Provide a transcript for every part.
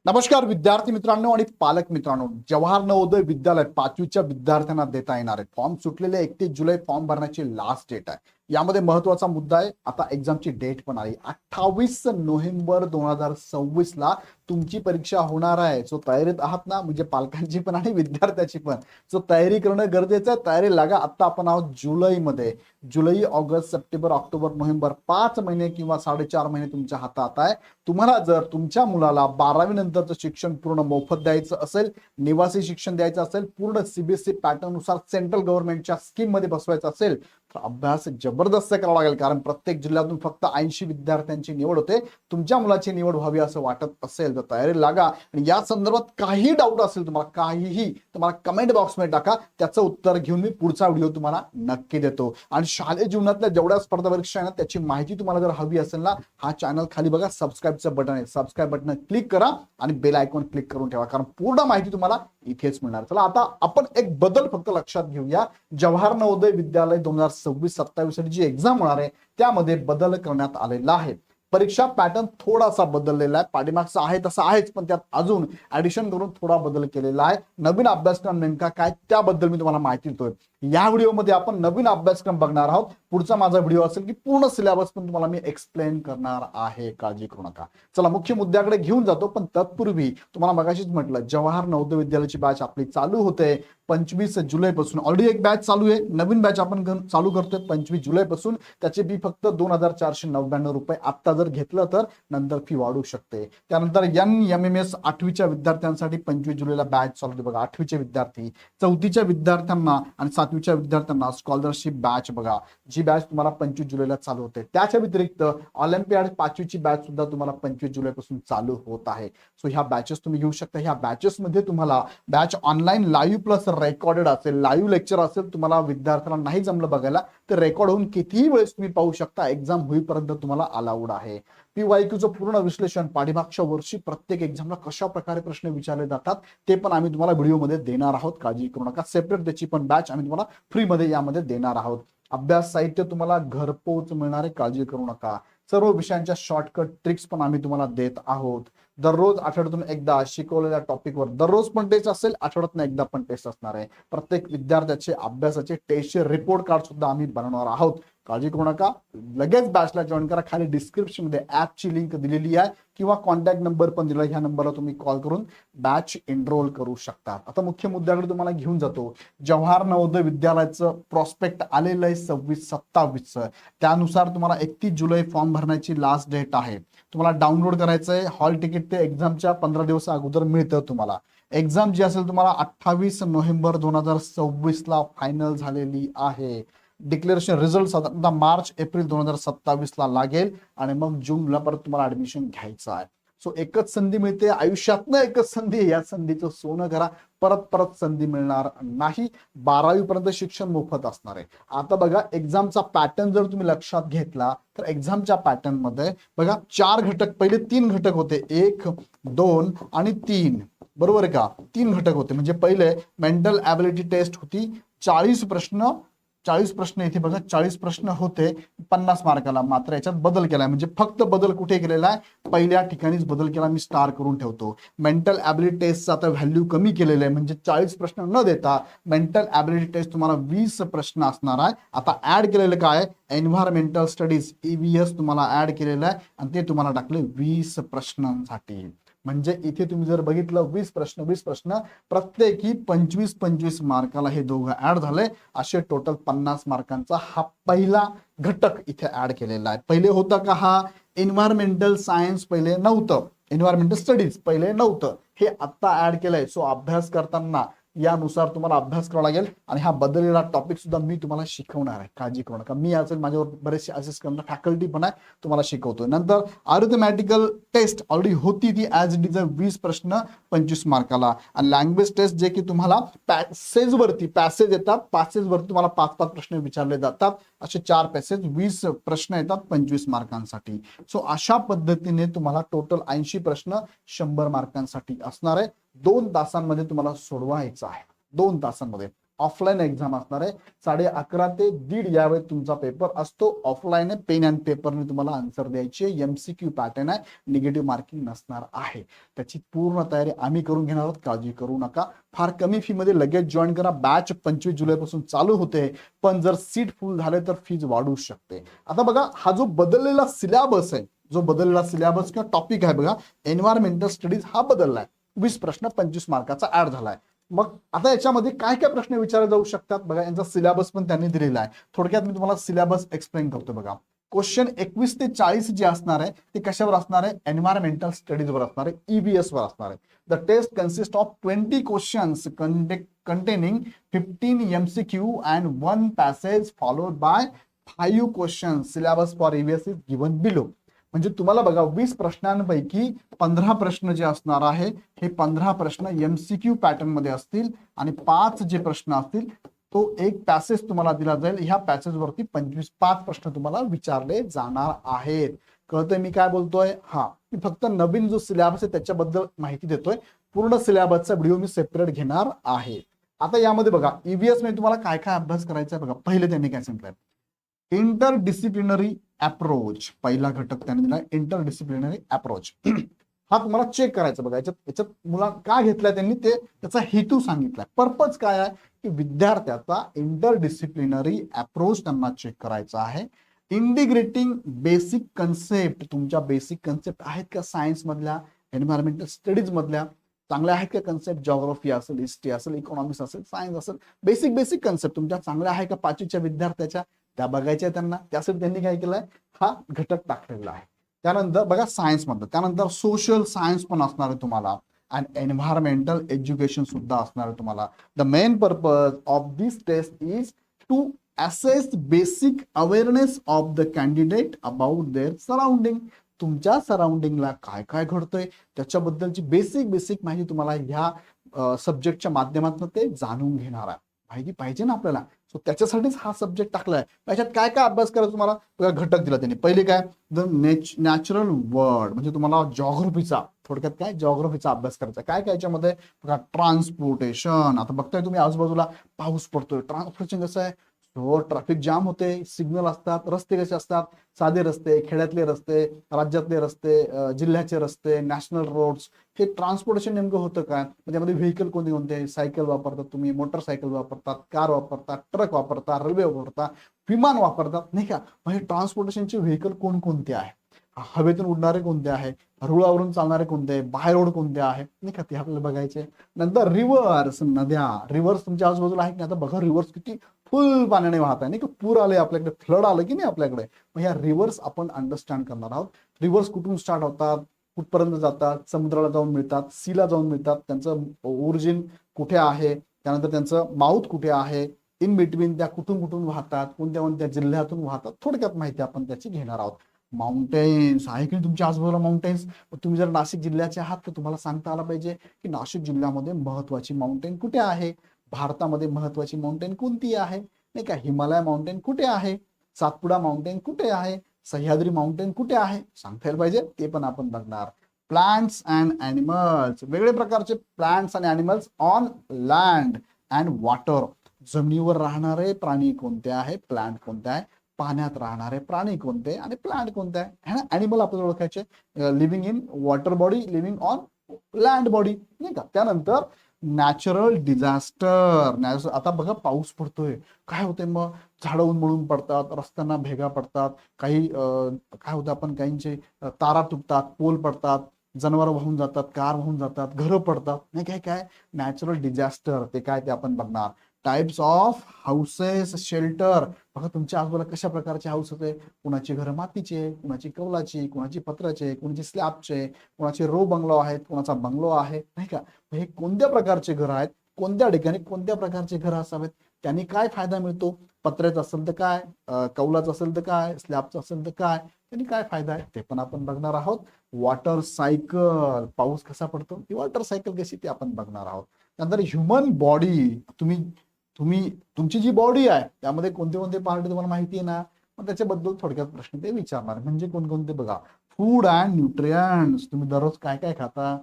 नमस्कार विद्यार्थी मित्रांनो आणि पालक मित्रांनो, जवाहर नवोदय विद्यालय 5वीच्या विद्यार्थ्यांना देता येणारे फॉर्म सुटलेले 31 जुलै फॉर्म भरण्याची लास्ट डेट आहे. यामध्ये महत्त्वाचा मुद्दा आहे, आता एक्झामची डेट पण आली 28 नोव्हेंबर 2026 ला तुमची परीक्षा होणार आहे. सो तयारीत आहात ना? म्हणजे पालकांची पण आणि विद्यार्थ्याची पण. सो तयारी करणं गरजेचं आहे. तयारी लागा. आता आपण आहोत जुलैमध्ये. जुलै, ऑगस्ट, सप्टेंबर, ऑक्टोबर, नोव्हेंबर 5 महिने किंवा 4.5 महिने तुमच्या हातात आहे. तुम्हाला जर तुमच्या मुलाला 12वी नंतरचं शिक्षण पूर्ण मोफत द्यायचं असेल, निवासी शिक्षण द्यायचं असेल, पूर्ण सीबीएसई पॅटर्न नुसार सेंट्रल गव्हर्नमेंटच्या स्कीम मध्ये बसवायचं असेल तर अभ्यास जबरदस्त करावा लागेल. कारण प्रत्येक जिल्ह्यातून फक्त 80 विद्यार्थ्यांची निवड होते. तुमच्या मुलाची निवड व्हावी असं वाटत असेल तर तयारी लागा. आणि या संदर्भात काही डाऊट असेल तुम्हाला, काहीही, तुम्हाला कमेंट बॉक्समध्ये टाका. त्याचं उत्तर घेऊन मी पुढचा व्हिडिओ तुम्हाला नक्की देतो. आणि शालेय जीवनातल्या जेवढ्या स्पर्धा परीक्षा आहेत ना, त्याची माहिती तुम्हाला जर हवी असेल ना, हा चॅनल खाली बघा, सबस्क्राईबचं बटन आहे. सबस्क्राईब बटन क्लिक करा आणि बेल आयकॉन क्लिक करून ठेवा, कारण पूर्ण माहिती तुम्हाला इथेच मिळणार. चला आता आपण एक बदल फक्त लक्षात घेऊया. जवाहर नवोदय विद्यालय 2026-27 साठी जी एक्झाम होणार आहे त्यामध्ये बदल करण्यात आलेला आहे. परीक्षा पॅटर्न थोडासा बदललेला आहे. पाठीमागचा आहे तसा आहेच, पण त्यात अजून ऍडिशन करून थोडा बदल केलेला आहे. नवीन अभ्यासक्रम नेमका काय त्याबद्दल मी तुम्हाला माहिती देतोय. या व्हिडिओमध्ये आपण नवीन अभ्यासक्रम बघणार आहोत. पुढचा माझा व्हिडिओ असेल की पूर्ण सिलेबस पण तुम्हाला मी एक्सप्लेन करणार आहे, काळजी करू नका. चला मुख्य मुद्द्याकडे घेऊन जातो, पण तत्पूर्वी तुम्हाला मगाशीच म्हटलं, जवाहर नवोदय विद्यालयाची बॅच आपली चालू होते 25 जुलैपासून. ऑलरेडी एक बॅच चालू आहे, नवीन बॅच आपण चालू करतोय 25 जुलैपासून. त्याची फी फक्त 2499 रुपये. आता जर घेतलं तर नंतर फी वाढू शकते. त्यानंतर NMMS 8वीच्या विद्यार्थ्यांसाठी 25 जुलैला बॅच चालू होते बघा. 8वीचे विद्यार्थी, 4थीच्या विद्यार्थ्यांना आणि 7वीच्या विद्यार्थ्यांना स्कॉलरशिप बॅच बघा, जी बॅच तुम्हाला 25 जुलैला चालू होते. त्याच्या व्यतिरिक्त ऑलिम्पियाड 5वीची बॅच सुद्धा तुम्हाला 25 जुलैपासून चालू होत आहे. सो ह्या बॅचेस तुम्ही घेऊ शकता. ह्या बॅचेस मध्ये तुम्हाला batch online live plus recorded असेल. लाईव्ह लेक्चर असेल, तुम्हाला विद्यार्थ्यांना नाही जमलं बघायला तर रेकॉर्ड होऊन कितीही वेळेस तुम्ही पाहू शकता. एक्झाम होईपर्यंत तुम्हाला अलाउड आहे. PYQचं पूर्ण विश्लेषण, पाठीमागच्या वर्षी प्रत्येक एक्झामला कशा प्रकारे प्रश्न विचारले जातात ते पण आम्ही तुम्हाला व्हिडिओमध्ये देणार आहोत. काळजी करू नका. सेपरेट त्याची पण बॅच आम्ही तुम्हाला फ्रीमध्ये यामध्ये देणार आहोत. अभ्यास साहित्य तुम्हाला घरपोच मिळणार आहे, काळजी करू नका. सर्व विषयांच्या शॉर्टकट ट्रिक्स पण आम्ही तुम्हाला देत आहोत. दररोज आठवड्यातून एकदा शिकवलेल्या टॉपिकवर दररोज पण टेस्ट असेल, आठवड्यातून एकदा पण टेस्ट असणार आहे. प्रत्येक विद्यार्थ्याचे अभ्यासाचे टेस्टचे रिपोर्ट कार्ड सुद्धा आम्ही बनवणार आहोत. काळजी करू नका. लगेच बॅचला जॉईन करा. खाली डिस्क्रिप्शन मध्ये ऍपची लिंक दिलेली आहे किंवा कॉन्टॅक्ट नंबर पण दिला. ह्या नंबरला तुम्ही कॉल करून बॅच एनरोल करू शकता. आता मुख्य मुद्द्याकडे तुम्हाला घेऊन जातो. जवाहर नवोदय विद्यालयाचं प्रॉस्पेक्ट आलेलं आहे 26-27चं. त्यानुसार तुम्हाला 31 जुलै फॉर्म भरण्याची लास्ट डेट आहे. तुम्हाला डाउनलोड करायचं आहे. हॉल तिकीट ते एक्झामच्या 15 दिवस अगोदर मिळतं तुम्हाला. एक्झाम जी असेल तुम्हाला 28 नोव्हेंबर 2026 ला फायनल झालेली आहे. डिक्लेरेशन रिझल्ट साधारणतः मार्च-एप्रिल 2027 ला लागेल आणि मग जूनला परत तुम्हाला ऍडमिशन घ्यायचं आहे. सो एकच संधी मिळते आयुष्यातनं, एकच संधी. या संधीचं सोनं करा. परत परत संधी मिळणार नाही. 12वी पर्यंत शिक्षण मोफत असणार आहे. आता बघा, एक्झामचा पॅटर्न जर तुम्ही लक्षात घेतला तर एक्झामच्या पॅटर्न मध्ये बघा 4 घटक, पहिले 3 घटक होते, 1, 2 आणि 3. बरोबर आहे का? 3 घटक होते. म्हणजे पहिले मेंटल ॲबिलिटी टेस्ट होती. 40 प्रश्न इथे बघा, 40 प्रश्न होते 50 मार्काला. मात्र याच्यात बदल केलाय. म्हणजे फक्त बदल कुठे केलेला आहे? पहिल्या ठिकाणीच बदल केला. मी स्टार करून ठेवतो. मेंटल ॲबिलिटी टेस्टचा आता व्हॅल्यू कमी केलेलं आहे. म्हणजे 40 प्रश्न न देता मेंटल ॲबिलिटी टेस्ट तुम्हाला 20 प्रश्न असणार आहे. आता ऍड केलेलं काय? एन्व्हायरमेंटल स्टडीज EVS तुम्हाला ऍड केलेलं आहे आणि ते तुम्हाला टाकले 20 प्रश्नांसाठी. म्हणजे इथे तुम्ही जर बघितलं 20 प्रश्न प्रत्येकी 25-25 मार्काला हे दोघं ऍड झाले. असे टोटल 50 मार्कांचा हा पहिला घटक इथे ऍड केलेला आहे. पहिले होता का हा? एन्व्हायरमेंटल सायन्स पहिले नव्हतं, एन्व्हायरमेंटल स्टडीज पहिले नव्हतं. हे आता ऍड केलंय. सो अभ्यास करताना यानुसार तुम्हाला अभ्यास करावा लागेल. आणि हा बदललेला टॉपिक सुद्धा मी तुम्हाला शिकवणार आहे, काळजी करू नका. मी असेल, माझ्यावर बरेचसे असिस्ट करणार फॅकल्टी पण आहे, तुम्हाला शिकवतोय. नंतर अरिथमॅटिकल टेस्ट ऑलरेडी होती ती ॲज इट इज 20 प्रश्न 25 मार्काला. आणि लँग्वेज टेस्ट जे की तुम्हाला पॅसेज येतात, पॅसेजवरती तुम्हाला 5-5 प्रश्न विचारले जातात. असे 4 पॅसेज 20 प्रश्न येतात 25 मार्कांसाठी. सो अशा पद्धतीने तुम्हाला टोटल 80 प्रश्न 100 मार्कांसाठी असणार आहे. 2 तासांमध्ये तुम्हाला सोडवायचं आहे. 2 तासांमध्ये. ऑफलाईन एक्झाम असणार आहे. 11:30 ते 1:30 या वेळेत तुमचा पेपर असतो. ऑफलाईन आहे, पेन अँड पेपरने तुम्हाला आन्सर द्यायचे. MCQ पॅटर्न आहे, निगेटिव्ह मार्किंग नसणार आहे. त्याची पूर्ण तयारी आम्ही करून घेणार आहोत, काळजी करू नका. फार कमी फी मध्ये लगेच जॉईन करा. बॅच 25 जुलैपासून चालू होते, पण जर सीट फुल झाले तर फीज वाढू शकते. आता बघा, हा जो बदललेला सिलेबस आहे, जो बदललेला सिलेबस किंवा टॉपिक आहे बघा, एन्व्हायरमेंटल स्टडीज हा बदललाय. 20 प्रश्न 25 मार्काचा ऍड झालाय. मग आता याच्यामध्ये काय काय प्रश्न विचारले जाऊ शकतात बघा, यांचा सिलेबस पण त्यांनी दिलेला आहे. थोडक्यात मी तुम्हाला सिलेबस एक्सप्लेन करतो बघा. क्वेश्चन 21 ते 40 जे असणार आहे ते कशावर असणार आहे? एन्व्हायरमेंटल स्टडीजवर असणार आहे, EVS वर असणार आहे. The test consist of 20 questions containing 15 MCQ and 1 passage followed by 5 questions. Syllabus for EVS is given below. म्हणजे तुम्हाला बघा, 20 प्रश्नांपैकी 15 प्रश्न जे असणार आहे हे 15 प्रश्न MCQ पॅटर्न मध्ये असतील आणि 5 जे प्रश्न असतील तो एक पॅसेज तुम्हाला दिला जाईल. ह्या पॅसेज वरती 5 प्रश्न तुम्हाला विचारले जाणार आहेत. कळतंय मी काय बोलतोय? हा, मी फक्त नवीन जो सिलेबस आहे त्याच्याबद्दल माहिती देतोय. पूर्ण सिलेबसचा व्हिडिओ मी सेपरेट घेणार आहे. आता यामध्ये बघा, EVS मध्ये तुम्हाला काय काय अभ्यास करायचा आहे बघा. पहिले त्यांनी काय सांगितलंय? इंटरडिसिप्लिनरी अप्रोच, पहिला घटक त्यांनी दिला इंटरडिसिप्लिनरी अप्रोच. हा तुम्हाला चेक करायचा बघा. याच्यात मुला का घेतलाय त्यांनी ते त्याचा हेतू सांगितलाय. पर्पज काय आहे की विद्यार्थ्याचा इंटरडिसिप्लिनरी अप्रोच त्यांना चेक करायचा आहे. इंटिग्रेटिंग बेसिक कन्सेप्ट, तुमच्या बेसिक कन्सेप्ट आहेत का सायन्स मधल्या, एन्व्हायरमेंटल स्टडीज मधल्या, चांगल्या आहेत का कन्सेप्ट? जॉग्राफी असेल, हिस्ट्री असेल, इकॉनॉमिक्स असेल, सायन्स असेल, बेसिक कन्सेप्ट तुमच्या चांगल्या आहे का 5वीच्या विद्यार्थ्याच्या, त्या बघायच्या त्यांना. त्यासाठी त्यांनी काय केलंय, हा घटक टाकलेला आहे. त्यानंतर बघा सायन्स मधलं, त्यानंतर सोशल सायन्स पण असणार आहे तुम्हाला अँड एन्व्हायरमेंटल एज्युकेशन सुद्धा असणार आहे तुम्हाला. The main purpose of this test is to assess basic awareness of the candidate about their surrounding. तुमच्या सराउंडिंगला काय काय घडतंय त्याच्याबद्दलची बेसिक माहिती तुम्हाला ह्या सब्जेक्टच्या माध्यमातून ते जाणून घेणार आहे. माहिती पाहिजे ना आपल्याला, सो त्याच्यासाठीच हा सब्जेक्ट टाकलाय. त्याच्यात काय काय अभ्यास करायचा तुम्हाला बघा, घटक दिला त्यांनी. पहिले काय, द नॅचरल वर्ल्ड, म्हणजे तुम्हाला जॉग्राफीचा, थोडक्यात काय जॉग्राफीचा अभ्यास करायचा. काय काय याच्यामध्ये बघा, ट्रान्सपोर्टेशन. आता बघताय तुम्ही आजूबाजूला पाऊस पडतोय, ट्रान्सपोर्टेशन कसं आहे, ट्रॅफिक जाम होते, सिग्नल असतात, रस्ते कसे असतात, साधे रस्ते, खेड्यातले रस्ते, राज्यातले रस्ते, जिल्ह्याचे रस्ते, नॅशनल रोड्स. हे ट्रान्सपोर्टेशन नेमकं होतं काय? त्यामध्ये व्हेकल कोणते कोणते? सायकल वापरतात तुम्ही, मोटरसायकल वापरतात, कार वापरतात, ट्रक वापरतात, रेल्वे वापरतात, विमान वापरतात, नाही का? म्हणजे ट्रान्सपोर्टेशनचे व्हेकल कोणकोणते आहे? हवेतून उडणारे कोणते आहे, रुळावरून चालणारे कोणते, बाय रोड कोणते आहे, नाही का, ते आपल्याला बघायचे. नंतर रिव्हर्स, नद्या, रिव्हर्स तुमच्या आजूबाजूला आहेत की आता बघा, रिव्हर्स किती फुल पाण्याने वाहत आहे, नाही का, पूर आले आपल्याकडे, फ्लड आलं की नाही आपल्याकडे. मग ह्या रिव्हर्स आपण अंडरस्टँड करणार आहोत. रिव्हर्स कुठून स्टार्ट होतात, कुठपर्यंत जातात, समुद्राला जाऊन मिळतात, सीला जाऊन मिळतात, त्यांचं ओरिजिन कुठे आहे, त्यानंतर त्यांचं माउथ कुठे आहे, इन बिटवीन त्या कुठून कुठून वाहतात, कोणत्या कोणत्या जिल्ह्यातून वाहतात, थोडक्यात माहिती आपण त्याची घेणार आहोत. माउंटेन्स आहे की तुमच्या आजूबाजूला माउंटेन्स. तुम्ही जर नाशिक जिल्ह्याचे आहात तर तुम्हाला सांगता आलं पाहिजे की नाशिक जिल्ह्यामध्ये महत्वाची माउंटेन कुठे आहे, भारतामध्ये महत्वाची माउंटेन कोणती आहे, नाही का, हिमालय माउंटेन कुठे आहे, सातपुडा माउंटेन कुठे आहे, सह्याद्री माउंटेन कुठे आहे, सांगता यायला पाहिजे. ते पण आपण बघणार. प्लांट्स अँड ॲनिमल्स, वेगवेगळे प्रकारचे प्लांट्स आणि animals on land and water. जमिनीवर राहणारे प्राणी कोणते आहे, प्लांट कोणते आहे, पाण्यात राहणारे प्राणी कोणते आणि प्लांट कोणते आहे. ॲनिमल आपल्याला ओळखायचे, living in water body, living on land body, नाही का. त्यानंतर नॅचरल डिझास्टर. आता बघा पाऊस पडतोय, काय होतंय मग, झाडं उन्मळून पडतात, रस्त्यांना भेगा पडतात, काही काय होतं, आपण काहींचे तारा तुटतात, पोल पडतात, जनावर वाहून जातात, कार वाहून जातात, घरं पडतात, नाही काय काय नॅचरल डिझास्टर. ते काय ते आपण बघणार. Types of houses, shelter. बघा तुमच्या आजूबाजूला कशा प्रकारचे हाऊस होते, कुणाची घरं मातीचे, कुणाची कौलाची, कुणाची पत्राचे, कुणाची स्लॅबचे, कुणाचे रो बंगलो आहेत, कुणाचा बंगलो आहे, नाही का. हे कोणत्या प्रकारचे घर आहेत, कोणत्या ठिकाणी कोणत्या प्रकारचे घर असावेत, त्यांनी काय फायदा मिळतो, पत्र्याचं असेल तर काय, कौलाचं असेल तर काय, स्लॅबचं असेल तर काय, त्यांनी काय फायदा आहे ते पण आपण बघणार आहोत. वॉटर सायकल, पाऊस कसा पडतो, ती वॉटर सायकल कशी, ते आपण बघणार आहोत. त्यानंतर ह्युमन बॉडी, तुमची जी बॉडी आहे त्यामध्ये कोणते कोणते पार्ट तुम्हाला माहिती आहे ना, मग त्याच्याबद्दल थोडक्यात प्रश्न ते विचारणार. म्हणजे कोणकोणते बघा, फूड अँड न्यूट्रियंट्स. तुम्ही दररोज काय काय खाता,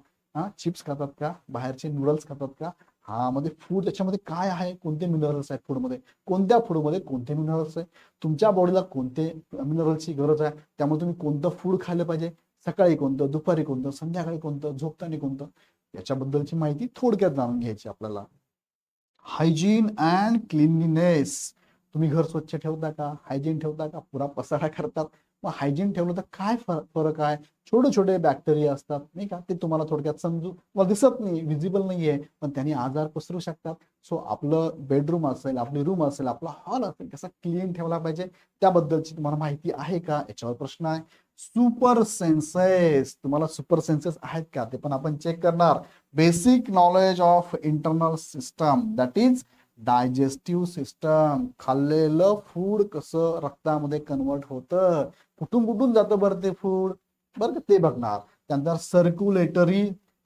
चिप्स खातात का, बाहेरचे नूडल्स खातात का, हा, मध्ये फूड त्याच्यामध्ये काय आहे, कोणते मिनरल्स आहेत फूडमध्ये, कोणत्या फूडमध्ये कोणते मिनरल्स आहे, तुमच्या बॉडीला कोणते मिनरल्सची गरज आहे, त्यामुळे तुम्ही कोणतं फूड खायला पाहिजे, सकाळी कोणतं, दुपारी कोणतं, संध्याकाळी कोणतं, झोपताना कोणतं, याच्याबद्दलची माहिती थोडक्यात जाणून घ्यायची आपल्याला. Hygiene and cleanliness. तुम्ही घर स्वच्छ ठेवता का, हायजीन ठेवता का, पुरा पसारा करतात. मग हायजीन ठेवलं तर काय फरक आहे, छोटे छोटे बॅक्टेरिया असतात नाही का, ते तुम्हाला थोडक्यात समजू मला दिसत नाही, विजिबल नाहीये, पण त्यांनी आजार पसरू शकतात. सो आपलं बेडरूम असेल, आपली रूम असेल, आपला हॉल असेल, कसा क्लीन ठेवला पाहिजे त्याबद्दलची तुम्हाला माहिती आहे का, याच्यावर प्रश्न आहे. सुपर सेन्सेस, तुम्हाला सुपर सेन्सेस आहेत का, ते पण आपण चेक करणार. Basic knowledge of internal system, that is digestive system, खाल्लेलं फूड कसं रक्तामध्ये कन्वर्ट होतं, कुठून कुठून जातं बरं ते फूड, बरं का, ते बघणार. त्यानंतर सर्क्युलेटर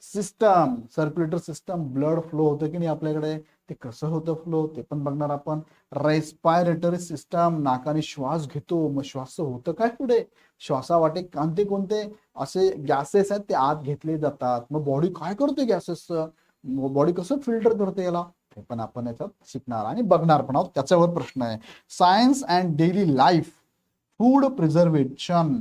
सिस्टम, ब्लड फ्लो होतं की नाही आपल्याकडे, ते कसं होतं फ्लो, ते पण बघणार आपण. रेस्पायरेटरी सिस्टम, नाकाने श्वास घेतो, मग श्वास होतं काय पुढे, श्वासावाटे कोणते कोणते असे गॅसेस आहेत ते आत घेतले जातात, मग बॉडी काय करते गॅसेसचं, बॉडी कसं फिल्टर करते याला, ते पण आपण याच्यात शिकणार आणि बघणार पण आहोत. त्याच्यावर प्रश्न आहे. Science and daily life, food preservation,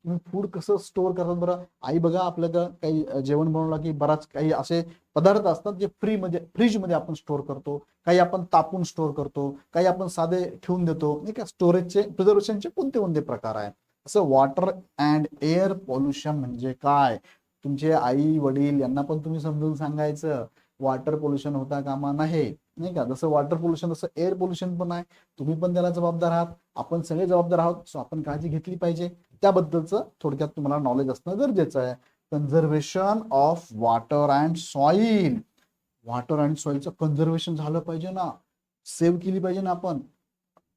तुम्ही फूड कसं स्टोअर करतात बरं. आई बघा आपल्याला काही जेवण बनवलं की बराच काही असे पदार्थ असतात जे फ्रीजमध्ये आपण स्टोअर करतो, काही आपण तापून स्टोअर करतो, काही आपण साधे ठेवून देतो नाही का. स्टोरेजचे प्रिझर्वेशनचे कोणते कोणते प्रकार आहेत. असं वॉटर अँड एअर पोल्युशन म्हणजे काय, तुमचे आई वडील यांना पण तुम्ही समजून सांगायचं वॉटर पोल्युशन होता कामा नाही का. जसं वॉटर पोल्युशन तसं एअर पोल्युशन पण आहे, तुम्ही पण त्याला जबाबदार आहात, आपण सगळे जबाबदार आहोत. सो आपण काळजी घेतली पाहिजे, त्याबद्दलचं थोडक्यात तुम्हाला नॉलेज असणं गरजेचं आहे. Conservation of water and soil, water and सॉइलचं कन्झर्वेशन झालं पाहिजे ना, सेव्ह केली पाहिजे ना आपण.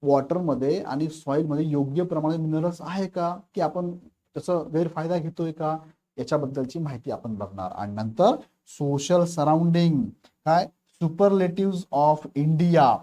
वॉटरमध्ये आणि सॉइलमध्ये योग्य प्रमाणे मिनरल्स आहे का, की आपण त्याचा गैरफायदा घेतोय का, याच्याबद्दलची माहिती आपण बघणार. आणि नंतर सोशल सराउंडिंग, काय superlative of India,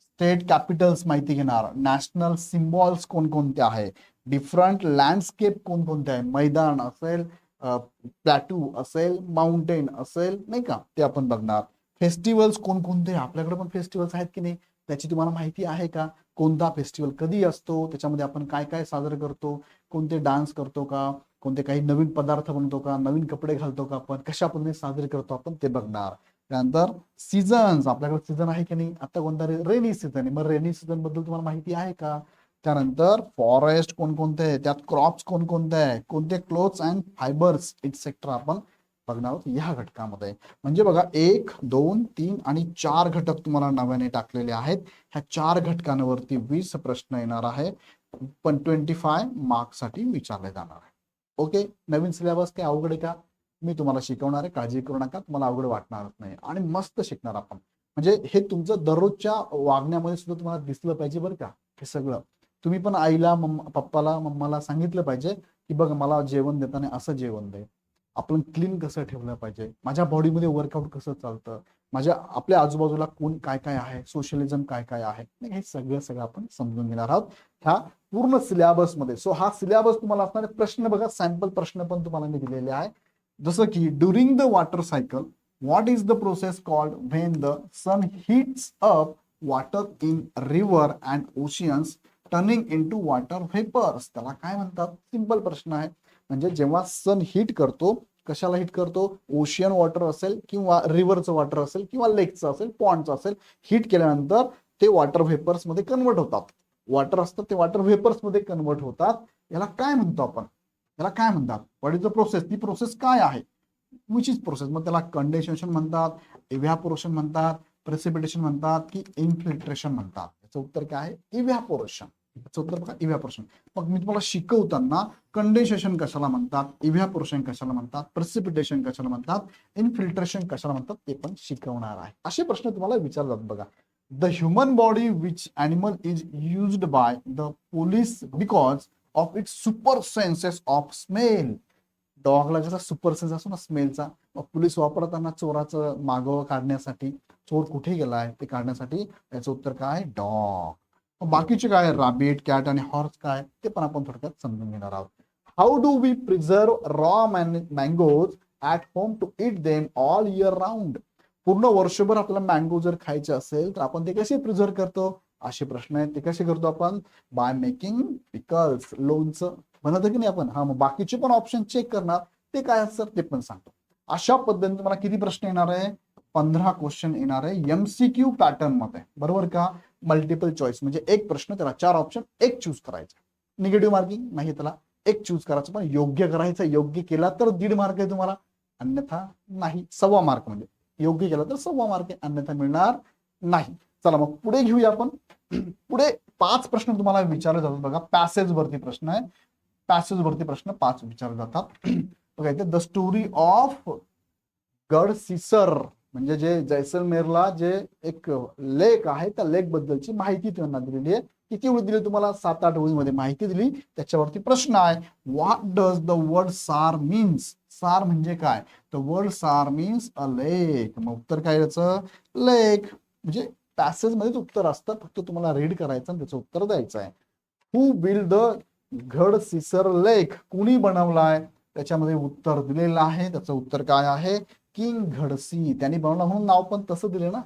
state Capitals माहिती घेणार, नॅशनल सिम्बॉल्स कोणकोणते आहे, डिफरंट लँडस्केप कोणकोणते आहे, मैदान असेल, प्लॅटू असेल, माउंटेन असेल नाही का, ते आपण बघणार. फेस्टिवल्स कोणकोणते, आपल्याकडे पण फेस्टिवल्स आहेत की नाही, त्याची तुम्हाला माहिती आहे का, कोणता फेस्टिवल कधी असतो, त्याच्यामध्ये आपण काय काय साजरं करतो, कोणते डान्स करतो का, कोणते काही नवीन पदार्थ बनवतो का, नवीन कपडे घालतो का, आपण कशा पद्धतीने साजरे करतो आपण ते बघणार. त्यानंतर सीझन्स, आपल्याकडे सीझन आहे की नाही, आता कोणता रेनी सीझन आहे, मग रेनी सीझन बद्दल तुम्हाला माहिती आहे का. त्यानंतर फॉरेस्ट कोणकोणते आहे, त्यात क्रॉप्स कोणकोणते आहे, कोणते क्लोथ्स अँड फायबर्स एक्सेट्रा आपण बघणार आहोत ह्या घटकामध्ये. म्हणजे बघा 1, 2, 3 आणि 4 घटक तुम्हाला नव्याने टाकलेले आहेत. ह्या 4 घटकांवरती 20 प्रश्न येणार आहे, पण 25 मार्क्ससाठी विचारले जाणार आहे. ओके, नवीन सिलेबस काय अवघड आहे का, मी तुम्हाला शिकवणार आहे, काळजी करू नका, तुम्हाला अवघड वाटणारच नाही आणि मस्त शिकणार आपण. म्हणजे हे तुमचं दररोजच्या वागण्यामध्ये सुद्धा तुम्हाला दिसलं पाहिजे बरं का. हे सगळं तुम्ही पण आईला पप्पाला मम्माला सांगितलं पाहिजे की बघ मला जेवण देताना असं जेवण दे, आपण क्लीन कसं ठेवलं पाहिजे, माझ्या बॉडीमध्ये वर्कआउट कसं चालतं, माझ्या आपल्या आजूबाजूला कोण काय काय आहे, सोशलिझम काय काय आहे, हे सगळं आपण समजून घेणार आहोत ह्या पूर्ण सिलेबसमध्ये. सो हा सिलेबस तुम्हाला असणारे प्रश्न बघा, सॅम्पल प्रश्न पण तुम्हाला मी दिलेले आहे. जसं की during the water cycle what is the process called when the sun heats up water in river and oceans turning into water vapours, त्याला काय म्हणतात, सिंपल प्रश्न आहे. म्हणजे जेव्हा सन हीट करतो, कशाला हीट करतो, ओशियन वॉटर असेल किंवा रिव्हरचं वॉटर असेल किंवा लेकचं असेल, पॉन्डचं असेल, हीट केल्यानंतर ते वॉटर व्हेपर्स मध्ये कन्वर्ट होतात, वॉटर असतात ते वॉटर व्हेपर्स मध्ये कन्वर्ट होतात, याला काय म्हणतो आपण, याला काय म्हणतात, व्हॉट इज द प्रोसेस, ती प्रोसेस काय आहे, विच इज प्रोसेस. मग त्याला कंडेन्सेशन म्हणतात, इव्हॅपोरेशन म्हणतात, प्रेसिपिटेशन म्हणतात की इन्फिल्ट्रेशन म्हणतात. याचं उत्तर काय आहे, इव्हॅपोरेशन. याचं उत्तर बघा इव्हॅपोरेशन. मग मी तुम्हाला शिकवताना कंडेन्सेशन कशाला म्हणतात, इव्हॅपोरेशन कशाला म्हणतात, प्रेसिपिटेशन कशाला म्हणतात, इन्फिल्ट्रेशन कशाला म्हणतात ते पण शिकवणार आहे. असे प्रश्न तुम्हाला विचारतात बघा. The human body which animal is used by the police because of its super senses of smell. डॉगला जसा सुपर सेन्स असतो ना स्मेलचा, मग पोलीस वापरताना चोराचं मागोवा काढण्यासाठी, चोर कुठे गेलाय ते काढण्यासाठी, याचं उत्तर काय, डॉग. बाकीचे काय, रॅबिट, कॅट आणि हॉर्स काय, ते पण आपण थोडक्यात समजून घेणार आहोत. How do we preserve raw mangoes at home to eat them all year round. पूर्ण वर्षभर आपल्याला मँगो जर खायचे असेल तर आपण ते कसे प्रिझर्व करतो, असे प्रश्न आहेत. ते कसे करतो आपण, बाय मेकिंग पिकल्स, लोणचं बनवतं की नाही आपण. हा, मग बाकीचे पण ऑप्शन चेक करणार, ते काय असतात ते पण सांगतो. अशा पद्धतीने तुम्हाला किती प्रश्न येणार आहे, 15 क्वेश्चन येणार आहे एमसीक्यू पॅटर्न मध्ये, बरोबर का. मल्टिपल चॉईस म्हणजे एक प्रश्न, त्याला 4 ऑप्शन, एक चूज करायचं. निगेटिव्ह मार्किंग नाही, त्याला एक चूज करायचं, पण योग्य करायचं. योग्य केला तर 1.5 मार्क आहे तुम्हाला, अन्यथा नाही. 1.25 मार्क म्हणजे योग्य केलं तर 1.25 मार्क आहे, अन्यथा मिळणार नाही. चला मग पुढे घेऊया आपण. पुढे 5 प्रश्न तुम्हाला विचारले जातात बघा. पॅसेज वरती प्रश्न आहे, पॅसेज वरती प्रश्न 5 विचारले जातात. बघा इथे द स्टोरी ऑफ गडसिसर म्हणजे जे जैसलमेरला जे एक लेक आहे, त्या लेक बद्दलची माहिती त्यांना दिलेली आहे. किती ओळी दिली तुम्हाला, 7-8 ओळीमध्ये माहिती दिली. त्याच्यावरती प्रश्न आहे, व्हॉट डज द वर्ड सार मीन्स. सार म्हणजे काय, द वर्ड सार मीन्स अ लेक. मग उत्तर काय याचं, लेक. म्हणजे पॅसेज मध्येच उत्तर असतं, फक्त तुम्हाला रीड करायचं आणि त्याचं उत्तर द्यायचं आहे. हु बिल्ड द गडसिसर लेक, कुणी बनवलाय, त्याच्यामध्ये उत्तर दिलेलं आहे. त्याचं उत्तर काय आहे, किंग घडसी. त्यांनी बनवला म्हणून नाव पण तसं दिले ना.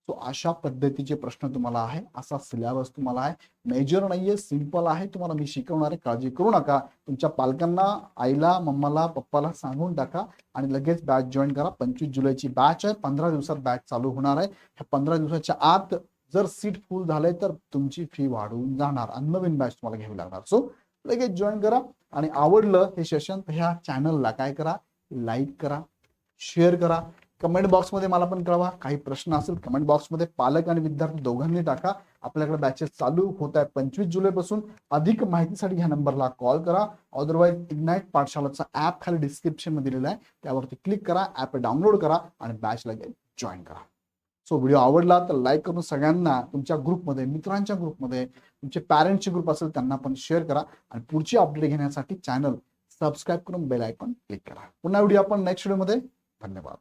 सो अशा पद्धतीचे प्रश्न तुम्हाला आहे, असा सिलेबस तुम्हाला आहे. मेजर नाहीये, सिंपल आहे. तुम्हाला मी शिकवणार आहे, काळजी करू नका. तुमच्या पालकांना, आईला, मम्माला, पप्पाला सांगून टाका आणि लगेच बॅच जॉईन करा. 25 जुलैची बॅच आहे, 15 दिवसात बॅच चालू होणार आहे. ह्या 15 दिवसाच्या आत जर सीट फुल झाले तर तुमची फी वाढवून जाणार आणि नवीन बॅच तुम्हाला घ्यावी लागणार. सो लगेच जॉईन करा. आणि आवडलं हे सेशन तर ह्या चॅनलला काय करा, लाईक करा, शेअर करा. कमेंट बॉक्समध्ये मला पण कळवा, काही प्रश्न असेल कमेंट बॉक्समध्ये पालक आणि विद्यार्थी दोघांनी टाका. आपल्याकडे बॅचेस चालू होत आहे 25 जुलैपासून. अधिक माहितीसाठी ह्या नंबरला कॉल करा. अदरवाईज इग्नाइट पाठशालाचा ऍप खाली डिस्क्रिप्शन मध्ये दिलेला आहे, त्यावरती क्लिक करा, ऍप डाउनलोड करा आणि बॅच लगेच जॉईन करा. सो व्हिडिओ आवडला तर लाईक करून सगळ्यांना तुमच्या ग्रुपमध्ये, मित्रांच्या ग्रुपमध्ये, तुमचे पॅरेंटचे ग्रुप असेल त्यांना पण शेअर करा. आणि पुढची अपडेट घेण्यासाठी चॅनल सबस्क्राईब करून बेल आयकॉन क्लिक करा. पुन्हा व्हिडिओ आपण नेक्स्ट व्हिडिओमध्ये. धन्यवाद.